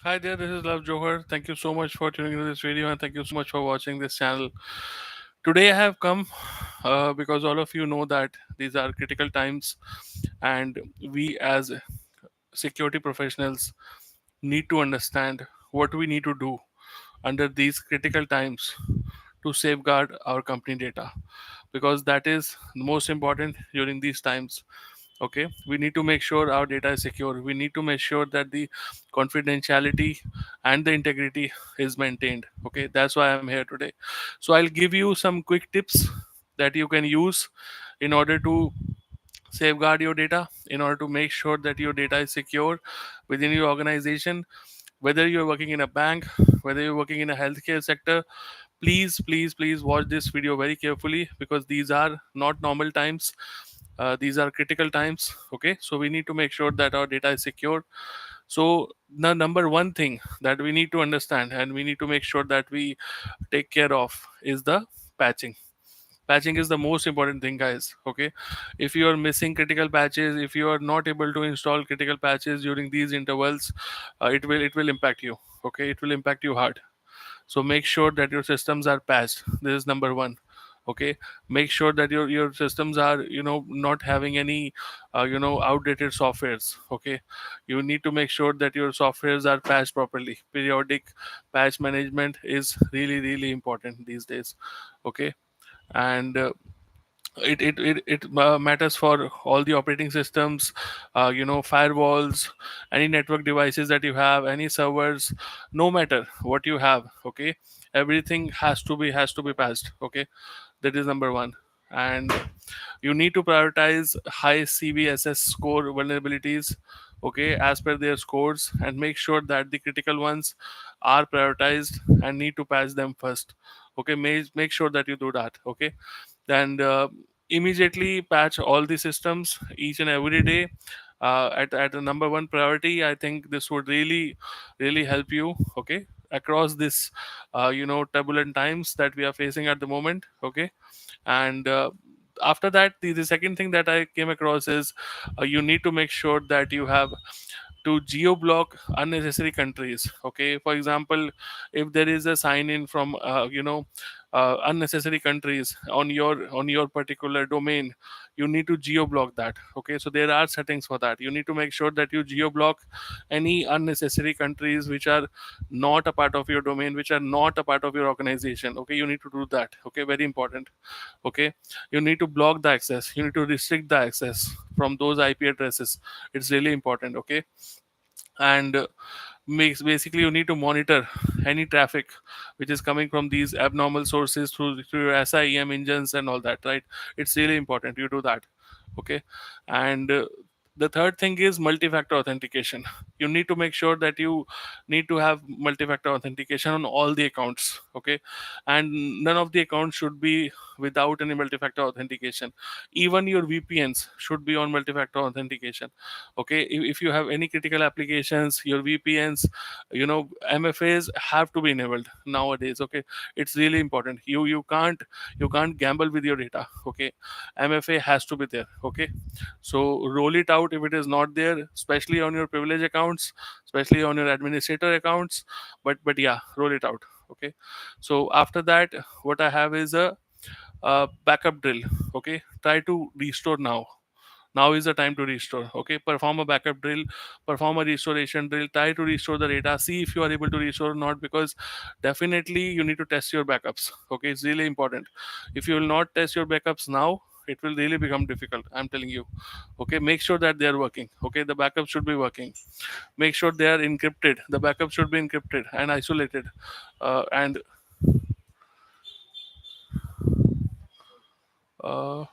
Hi there, this is Love Johar. Thank you so much for tuning into this video and thank you so much for watching this channel. Today I have come because all of you know that these are critical times and we as security professionals need to understand what we need to do under these critical times to safeguard our company data, because that is the most important during these times. Okay, we need to make sure our data is secure. We need to make sure that the confidentiality and the integrity is maintained. Okay, that's why I'm here today. So I'll give you some quick tips that you can use in order to safeguard your data, in order to make sure that your data is secure within your organization. Whether you're working in a bank, whether you're working in a healthcare sector, please watch this video very carefully, because these are not normal times. These are critical times. Okay, so we need to make sure that our data is secure. So the number one thing that we need to understand and we need to make sure that we take care of is the patching. Patching is the most important thing, guys. Okay, if you are missing critical patches, if you are not able to install critical patches during these intervals, it will impact you. Okay, it will impact you hard. So make sure that your systems are patched. This is number one. Okay, make sure that your systems are, not having any outdated softwares. Okay, you need to make sure that your softwares are patched properly. Periodic patch management is really important these days. Okay, and it matters for all the operating systems, firewalls, any network devices that you have, any servers, no matter what you have. Okay, everything has to be patched. Okay, that is number one. And you need to prioritize high CVSS score vulnerabilities, okay, as per their scores, and make sure that the critical ones are prioritized and need to patch them first. Okay, make sure that you do that. Okay, and immediately patch all the systems each and every day, at the number one priority. I think this would really help you. Okay, across this turbulent times that we are facing at the moment. Okay, and after that, the second thing that I came across is, you need to make sure that you have to geo block unnecessary countries. Okay, for example, if there is a sign in from unnecessary countries on your particular domain, you need to geo block that. Okay, so there are settings for that. You need to make sure that you geo block any unnecessary countries which are not a part of your domain, which are not a part of your organization. Okay, you need to do that. Okay, very important. Okay, you need to block the access, you need to restrict the access from those IP addresses. It's really important. Okay, and makes basically you need to monitor any traffic which is coming from these abnormal sources through your SIEM engines and all that, right? It's really important you do that. Okay, and the third thing is multi-factor authentication. You need to make sure that you need to have multi-factor authentication on all the accounts. Okay, and none of the accounts should be without any multi-factor authentication. Even your VPNs should be on multi-factor authentication. Okay, if you have any critical applications, your VPNs, MFAs have to be enabled nowadays. Okay, it's really important. You can't gamble with your data. Okay, MFA has to be there. Okay, so roll it out if it is not there, especially on your privilege accounts, especially on your administrator accounts. But yeah, roll it out. Okay, so after that, what I have is a backup drill. Okay, try to restore now. Now is the time to restore. Okay, perform a backup drill, perform a restoration drill, try to restore the data, see if you are able to restore or not, because definitely you need to test your backups. Okay, it's really important. If you will not test your backups now, it will really become difficult, I'm telling you. Okay, make sure that they are working. Okay, the backup should be working. Make sure they are encrypted. The backup should be encrypted and isolated. And uh,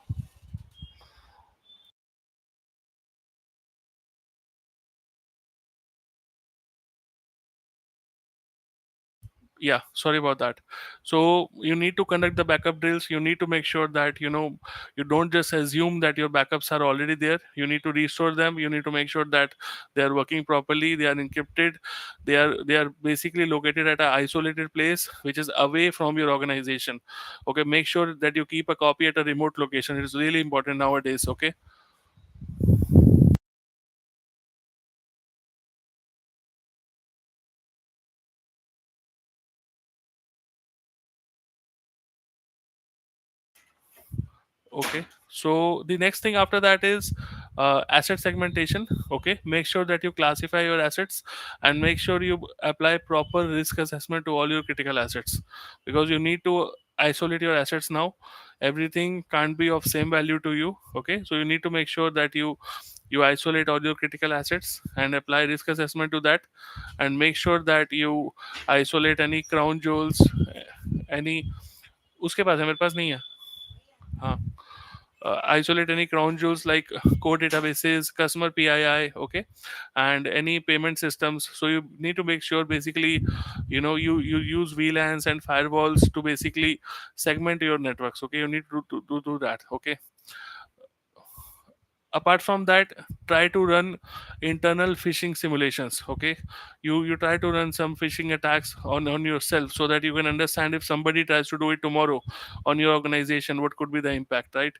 yeah, sorry about that. So you need to conduct the backup drills. You need to make sure that you don't just assume that your backups are already there. You need to restore them. You need to make sure that they are working properly, they are encrypted, they are basically located at an isolated place which is away from your organization. Okay, make sure that you keep a copy at a remote location. It is really important nowadays. Okay. Okay, so the next thing after that is asset segmentation. Okay, make sure that you classify your assets and make sure you apply proper risk assessment to all your critical assets, because you need to isolate your assets now. Everything can't be of same value to you. Okay, so you need to make sure that you isolate all your critical assets and apply risk assessment to that, and make sure that you isolate any crown jewels, any, उसके पास है, मेरे पास नहीं है. हाँ, isolate any crown jewels like core databases, customer PII, okay, and any payment systems. So you need to make sure basically, you use VLANs and firewalls to basically segment your networks. Okay, you need to do that. Okay, apart from that, try to run internal phishing simulations. Okay, you try to run some phishing attacks on yourself, so that you can understand if somebody tries to do it tomorrow on your organization, what could be the impact, right?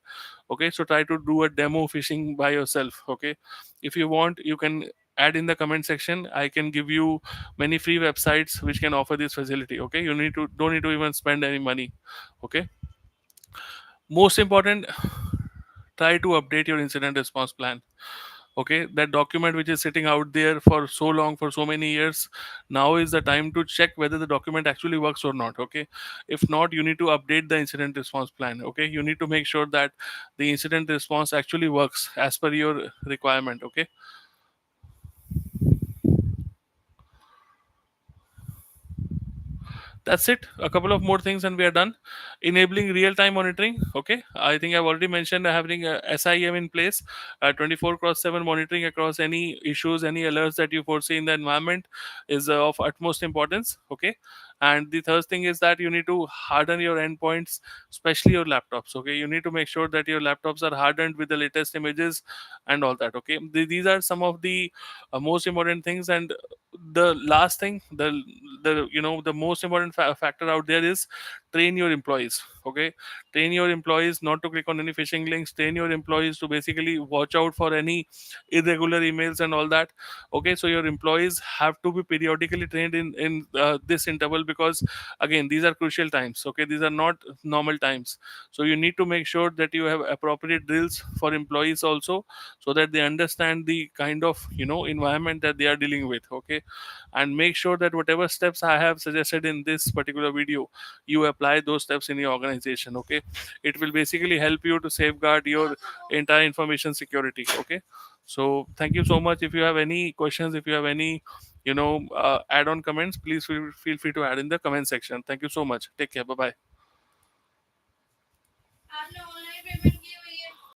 Okay, so try to do a demo phishing by yourself. Okay, if you want, you can add in the comment section. I can give you many free websites which can offer this facility. Okay, you need to don't need to even spend any money. Okay, most important, try to update your incident response plan. Okay, that document which is sitting out there for so long, for so many years, now is the time to check whether the document actually works or not. Okay, if not, you need to update the incident response plan. Okay, you need to make sure that the incident response actually works as per your requirement. Okay, that's it. A couple of more things and we are done. Enabling real-time monitoring. Okay, I think I've already mentioned having a SIM in place, 24/7 monitoring across any issues, any alerts that you foresee in the environment is of utmost importance. Okay, and the third thing is that you need to harden your endpoints, especially your laptops. Okay, you need to make sure that your laptops are hardened with the latest images and all that. Okay, these are some of the most important things. And the last thing, the most important factor out there is train your employees. Okay, train your employees not to click on any phishing links. Train your employees to basically watch out for any irregular emails and all that. Okay, so your employees have to be periodically trained in this interval, because again, these are crucial times. Okay, these are not normal times. So you need to make sure that you have appropriate drills for employees also, so that they understand the kind of environment that they are dealing with. Okay, and make sure that whatever steps I have suggested in this particular video, you apply those steps in your organization. Okay, it will basically help you to safeguard your entire information security. Okay, so thank you so much. If you have any questions, if you have any add on comments, please feel free to add in the comment section. Thank you so much. Take care. Bye bye.